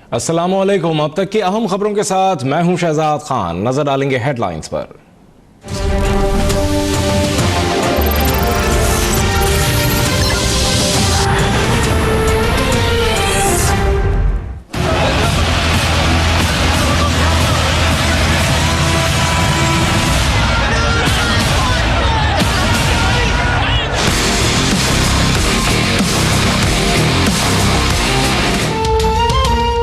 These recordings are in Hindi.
अस्सलामुअलैकुम। अब तक की अहम खबरों के साथ मैं हूं शहजाद खान। नजर डालेंगे हेडलाइंस पर।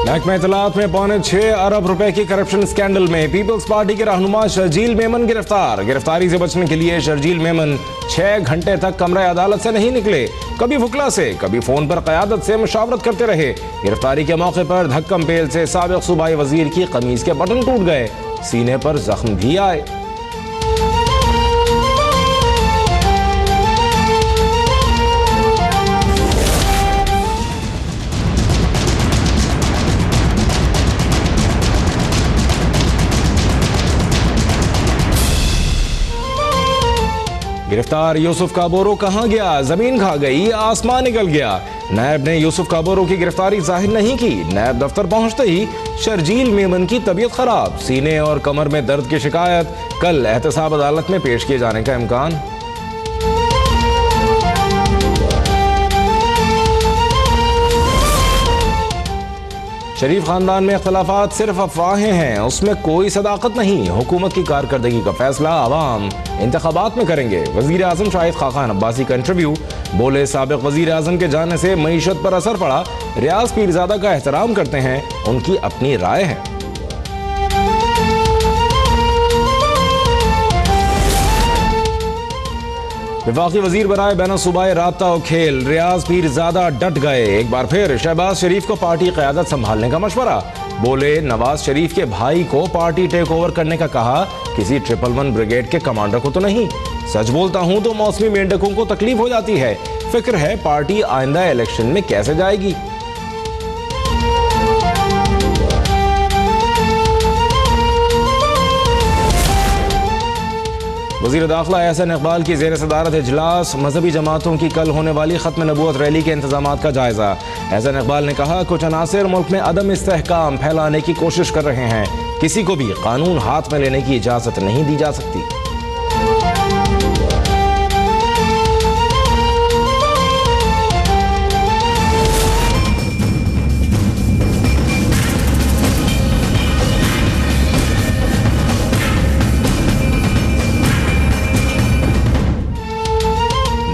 महकमा इत्तलात में 6.25 अरब रुपए की करप्शन स्कैंडल में पीपल्स पार्टी के रहनुमा शर्जील मेमन गिरफ्तार। गिरफ्तारी से बचने के लिए शर्जील मेमन 6 घंटे तक कमरे अदालत से नहीं निकले। कभी वुकला से कभी फोन पर क़यादत से मुशावरत करते रहे। गिरफ्तारी के मौके पर धक्कम पेल से साबिक सूबाई वजीर की कमीज के बटन टूट गए, सीने पर जख्म भी आए। गिरफ्तार यूसुफ काबोरो कहां गया? जमीन खा गई, आसमान निकल गया। नायब ने यूसुफ काबोरो की गिरफ्तारी जाहिर नहीं की। नायब दफ्तर पहुंचते ही शर्जील मेमन की तबीयत खराब, सीने और कमर में दर्द की शिकायत। कल एहतसाब अदालत में पेश किए जाने का इम्कान। शरीफ खानदान में इख्तलाफात सिर्फ अफवाहें हैं, उसमें कोई सदाकत नहीं। हुकूमत की कारकर्दगी का फैसला अवाम इंतखाबात में करेंगे। वजीर आजम शाहिद खाकान अब्बासी का इंटरव्यू। बोले, साबिक वजीर आजम के जाने से मईशत पर असर पड़ा। रियाज पीरजादा का एहतराम करते हैं, उनकी अपनी राय है। वफाकी वजीर बनाए बैन सूबाई राब्ता और खेल रियाज पीरजादा डट गए। एक बार फिर शहबाज शरीफ को पार्टी क़यादत संभालने का मशवरा। बोले, नवाज शरीफ के भाई को पार्टी टेक ओवर करने का कहा, किसी 111 ब्रिगेड के कमांडर को तो नहीं। सच बोलता हूं तो मौसमी मेंढकों को तकलीफ हो जाती है। फिक्र है पार्टी आइंदा इलेक्शन में कैसे जाएगी। वज़ीर दाखिला एहसन इकबाल की ज़ेर सदारत इजलास। मजहबी जमातों की कल होने वाली खत्म नबूवत रैली के इंतजामात का जायजा। एहसन इकबाल ने कहा, कुछ अनासिर मुल्क में अदम इस्तेहकाम फैलाने की कोशिश कर रहे हैं। किसी को भी कानून हाथ में लेने की इजाजत नहीं दी जा सकती।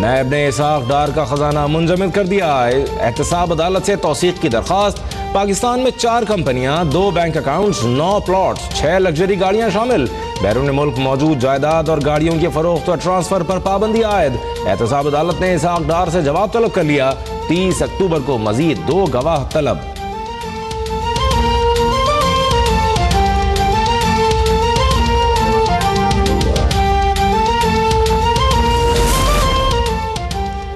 नायब ने इसाक डार का खजाना मुंजमद कर दिया। एहतसाब अदालत से तौसीक की दरखास्त। पाकिस्तान में 4 कंपनियां, 2 बैंक अकाउंट्स, 9 प्लॉट्स, 6 लग्जरी गाड़ियां शामिल। बैरून मुल्क मौजूद जायदाद और गाड़ियों के फरोख्त और ट्रांसफर पर पाबंदी आयद। एहतसाब अदालत ने इसाक डार से जवाब तलब कर लिया। 30 अक्टूबर को मजीद 2 गवाह तलब।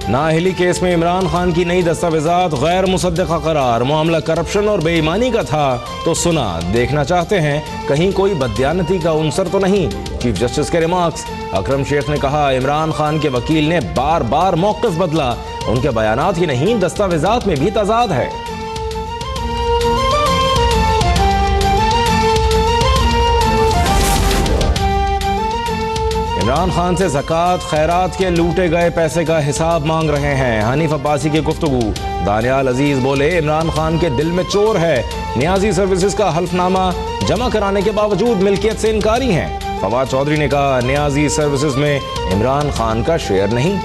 नाअहली केस में इमरान खान की नई दस्तावेजात गैर मुसद्दक़ा करार। मामला करप्शन और बेईमानी का था तो सुना, देखना चाहते हैं कहीं कोई बददियानती का उनसर तो नहीं। चीफ जस्टिस के रिमार्क्स। अकरम शेख ने कहा, इमरान खान के वकील ने बार बार मौक़िफ़ बदला। उनके बयानात ही नहीं, दस्तावेजात में भी तजाद है। इमरान खान से ज़कात खैरात के लूटे गए पैसे का हिसाब मांग रहे हैं। हनीफ अब्बासी की गुफ्तगू। दानियाल अजीज बोले, इमरान खान के दिल में चोर है। नियाजी सर्विसेज का हल्फनामा जमा कराने के बावजूद मिल्कियत से इनकारी हैं। फवाद चौधरी ने कहा, नियाजी सर्विसेज में इमरान खान का शेयर नहीं।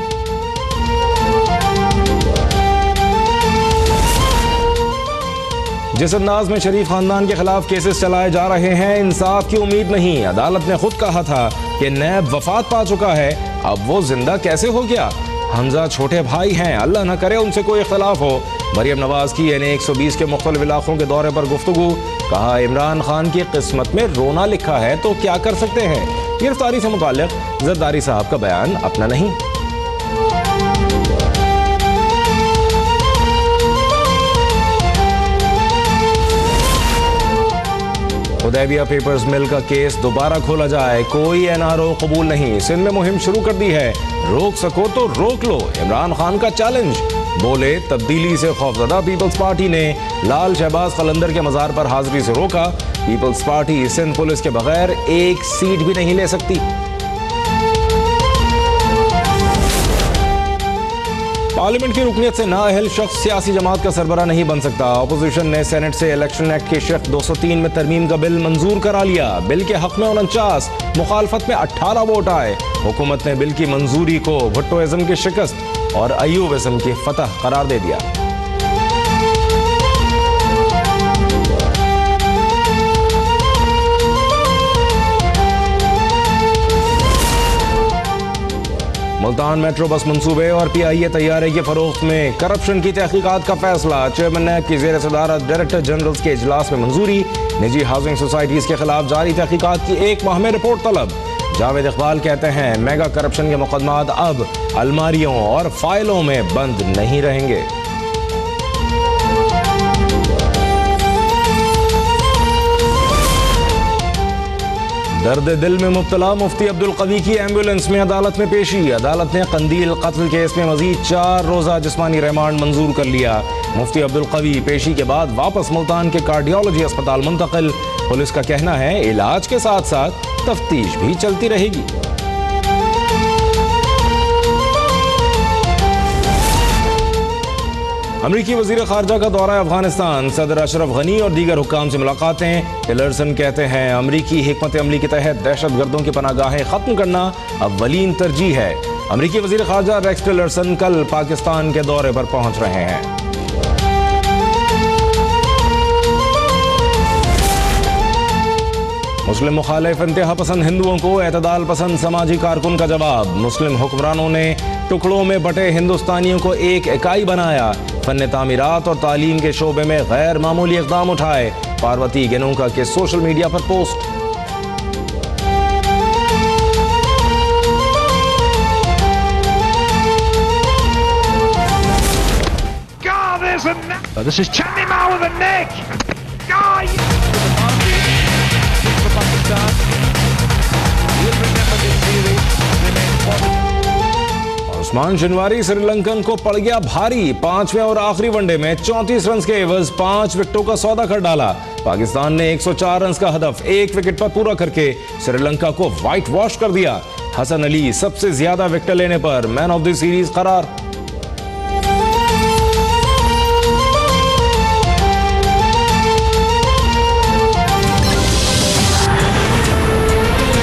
जिस अंदाज में शरीफ खानदान के खिलाफ केसेस चलाए जा रहे हैं, इंसाफ की उम्मीद नहीं। अदालत ने खुद कहा था कि नैब वफात पा चुका है, अब वो जिंदा कैसे हो गया? हमजा छोटे भाई हैं, अल्लाह न करे उनसे कोई इख्तलाफ हो। मरियम नवाज की यानी 120 के मुख्तलिफ इलाकों के दौरे पर गुफ्तगू। कहा, इमरान खान की किस्मत में रोना लिखा है तो क्या कर सकते हैं। गिरफ्तारी से मुताल्लिक जरदारी साहब का बयान अपना नहीं। हुदैबिया पेपर्स मिल का केस दोबारा खोला जाए, कोई एनआरओ कबूल नहीं। सिंध में मुहिम शुरू कर दी है, रोक सको तो रोक लो, इमरान खान का चैलेंज। बोले तब्दीली से खौफजदा पीपल्स पार्टी ने लाल शहबाज कलंदर के मजार पर हाजिरी से रोका। पीपल्स पार्टी सिंध पुलिस के बगैर एक सीट भी नहीं ले सकती। पार्लियामेंट की रुकनियत से नाअहल शख्स सियासी जमात का सरबरा नहीं बन सकता। अपोजिशन ने सेनेट से इलेक्शन एक्ट के शेख 203 में तरमीम का बिल मंजूर करा लिया। बिल के हक में 49, मुखालफत में 18 वोट आए। हुकूमत ने बिल की मंजूरी को भुट्टोइज्म की शिकस्त और अयूबिज्म की फतह करार दे दिया। मुल्तान मेट्रो बस मंसूबे और PIA तैयारे के फरोख्त में करप्शन की तहकीकात का फैसला। चेयरमैन नैब की ज़ेर सदारत डायरेक्टर जनरल के इजलास में मंजूरी। निजी हाउसिंग सोसाइटीज के खिलाफ जारी तहकीकात की 1 माह में रिपोर्ट तलब। जावेद इकबाल कहते हैं मेगा करप्शन के मुकदमात अब अलमारियों और फाइलों में बंद नहीं रहेंगे। दर्द दिल में मुब्तला मुफ्ती अब्दुल कवी की एम्बुलेंस में अदालत में पेशी। अदालत ने कंदील कत्ल केस में मजीद 4 रोजा जिस्मानी रिमांड मंजूर कर लिया। मुफ्ती अब्दुल कवी पेशी के बाद वापस मुल्तान के कार्डियोलॉजी अस्पताल मुंतकिल। पुलिस का कहना है इलाज के साथ साथ तफ्तीश भी चलती रहेगी। अमरीकी वजीर खारजा का दौरा अफगानिस्तान। सदर अशरफ गनी और दीगर हुक्काम से मुलाकातें। टिलरसन कहते हैं अमरीकी हिकमत अमली के तहत दहशत गर्दों की पनागाहें खत्म करना अव्वलीन तरजीह है। अमरीकी वजीर खारजा रेक्स टिलरसन कल पाकिस्तान के दौरे पर पहुंच रहे हैं। मुस्लिम मुखालिफ इंतहा पसंद हिंदुओं को एतदाल पसंद समाजी कारकुन का जवाब। मुस्लिम हुक्मरानों ने टुकड़ों में बटे हिंदुस्तानियों को एक इकाई बनाया। फन तामीरात और तालीम के शोबे में गैर मामूली इक़दाम उठाए। पार्वती गेनोका के सोशल मीडिया पर post. This is Chandimal with a nick. Usman Shinwari Sri Lankan को पड़ गया भारी। 5वें और आखिरी वनडे में 34 रन के एवज 5 विकेटों का सौदा कर डाला। पाकिस्तान ने 104 रन का हदफ 1 विकेट पर पूरा करके श्रीलंका को व्हाइट वॉश कर दिया। हसन अली सबसे ज्यादा विकेट लेने पर मैन ऑफ द सीरीज करार।